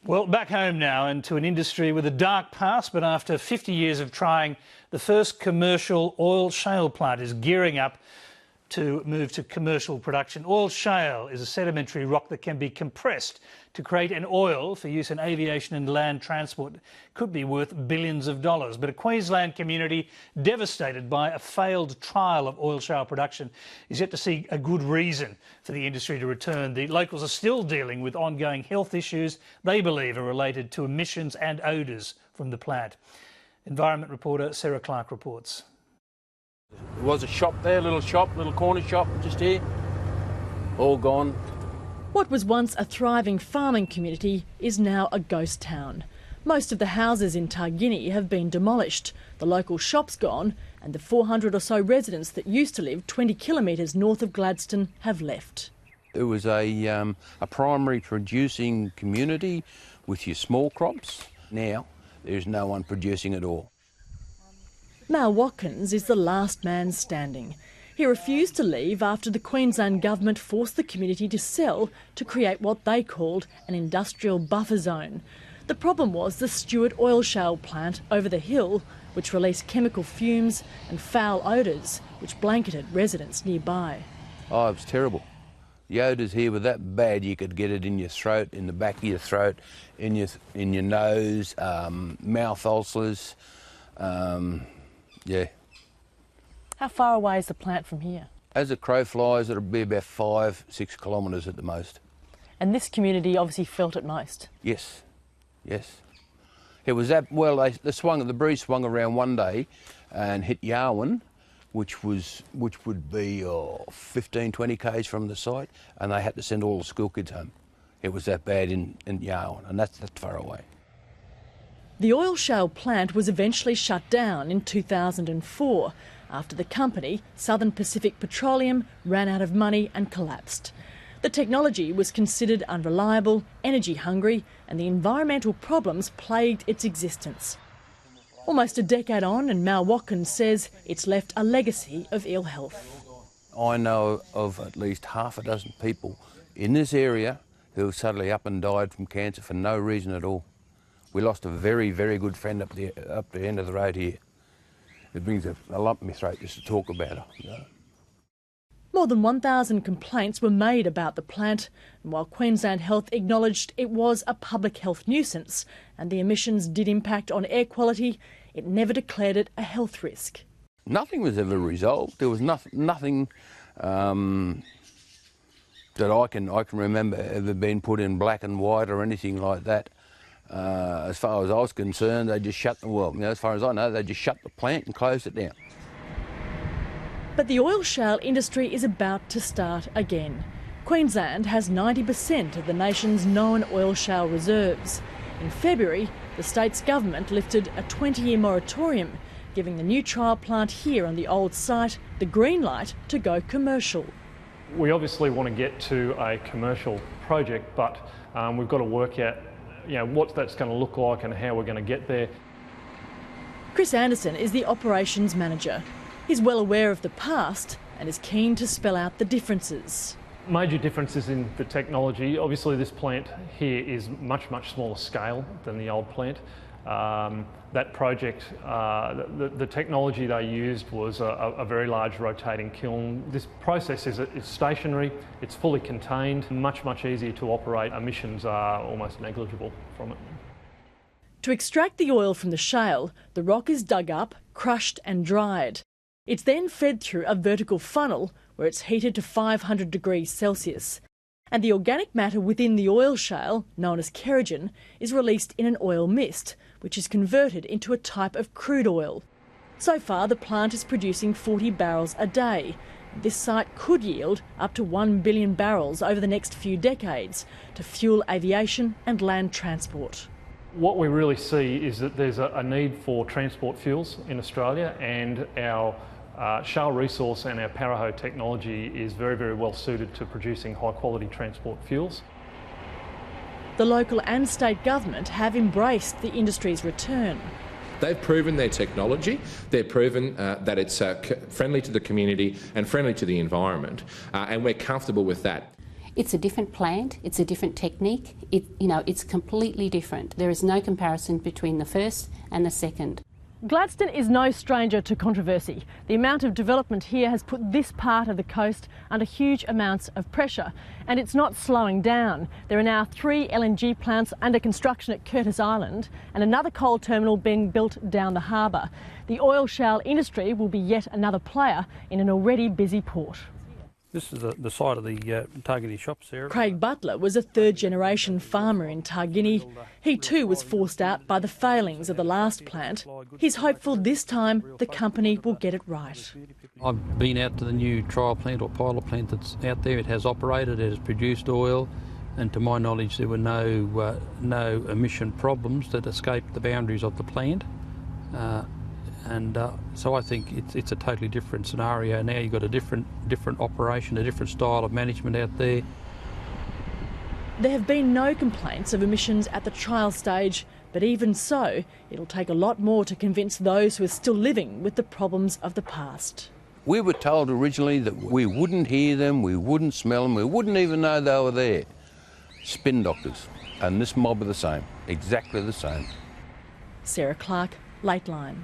Well, back home now and to an industry with a dark past, but after 50 years of trying, the first commercial oil shale plant is gearing up to move to commercial production. Oil shale is a sedimentary rock that can be compressed to create an oil for use in aviation and land transport. It could be worth billions of dollars, but a Queensland community devastated by a failed trial of oil shale production is yet to see a good reason for the industry to return. The locals are still dealing with ongoing health issues they believe are related to emissions and odours from the plant. Environment reporter Sarah Clark reports. There was a shop there, little corner shop just here, all gone. What was once a thriving farming community is now a ghost town. Most of the houses in Targinie have been demolished, the local shops gone, and the 400 or so residents that used to live 20 kilometres north of Gladstone have left. It was a primary producing community with your small crops. Now there's no one producing at all. Mal Watkins is the last man standing. He refused to leave after the Queensland Government forced the community to sell to create what they called an industrial buffer zone. The problem was the Stewart oil shale plant over the hill, which released chemical fumes and foul odours, which blanketed residents nearby. Oh, it was terrible. The odours here were that bad you could get it in your throat, in the back of your throat, in your nose, mouth ulcers, yeah. How far away is the plant from here? As a crow flies, it'll be about 5-6 kilometres at the most. And this community obviously felt it most? Yes, yes. It was that, well, the breeze swung around one day and hit Yarwun, which would be 15, 20 k's from the site, and they had to send all the school kids home. It was that bad in Yarwun, and that's that far away. The oil shale plant was eventually shut down in 2004 after the company, Southern Pacific Petroleum, ran out of money and collapsed. The technology was considered unreliable, energy hungry, and the environmental problems plagued its existence. Almost a decade on, and Mal Watkins says it's left a legacy of ill health. I know of at least half a dozen people in this area who suddenly up and died from cancer for no reason at all. We lost a very, very good friend up the end of the road here. It brings a lump in my throat just to talk about her. You know. More than 1,000 complaints were made about the plant, and while Queensland Health acknowledged it was a public health nuisance and the emissions did impact on air quality, it never declared it a health risk. Nothing was ever resolved. There was nothing that I can remember ever being put in black and white or anything like that. As far as I was concerned, they just shut the world. As far as I know, they just shut the plant and closed it down. But the oil shale industry is about to start again. Queensland has 90% of the nation's known oil shale reserves. In February, the state's government lifted a 20-year moratorium, giving the new trial plant here on the old site the green light to go commercial. We obviously want to get to a commercial project, but we've got to work out what that's going to look like and how we're going to get there. Chris Anderson is the operations manager. He's well aware of the past and is keen to spell out the differences. Major differences in the technology. Obviously this plant here is much smaller scale than the old plant. That project, the technology they used was a very large rotating kiln. This process is stationary, it's fully contained, much easier to operate. Emissions are almost negligible from it. To extract the oil from the shale, the rock is dug up, crushed and dried. It's then fed through a vertical funnel where it's heated to 500 degrees Celsius. And the organic matter within the oil shale, known as kerogen, is released in an oil mist, which is converted into a type of crude oil. So far, the plant is producing 40 barrels a day. This site could yield up to 1 billion barrels over the next few decades to fuel aviation and land transport. What we really see is that there's a need for transport fuels in Australia, and our shale resource and our Paraho technology is very well suited to producing high quality transport fuels. The local and state government have embraced the industry's return. They've proven their technology, they've proven that it's friendly to the community and friendly to the environment, and we're comfortable with that. It's a different plant, it's a different technique, it's completely different. There is no comparison between the first and the second. Gladstone is no stranger to controversy. The amount of development here has put this part of the coast under huge amounts of pressure, and it's not slowing down. There are now 3 LNG plants under construction at Curtis Island and another coal terminal being built down the harbour. The oil shale industry will be yet another player in an already busy port. This is the site of the Targinie shops there. Craig Butler was a third-generation farmer in Targinie. He too was forced out by the failings of the last plant. He's hopeful this time the company will get it right. I've been out to the new trial plant or pilot plant that's out there. It has operated, it has produced oil, and to my knowledge there were no emission problems that escaped the boundaries of the plant. So I think it's a totally different scenario now. You've got a different operation, a different style of management out there. There have been no complaints of emissions at the trial stage, but even so, it'll take a lot more to convince those who are still living with the problems of the past. We were told originally that we wouldn't hear them, we wouldn't smell them, we wouldn't even know they were there. Spin doctors. And this mob are the same, exactly the same. Sarah Clark, Lateline.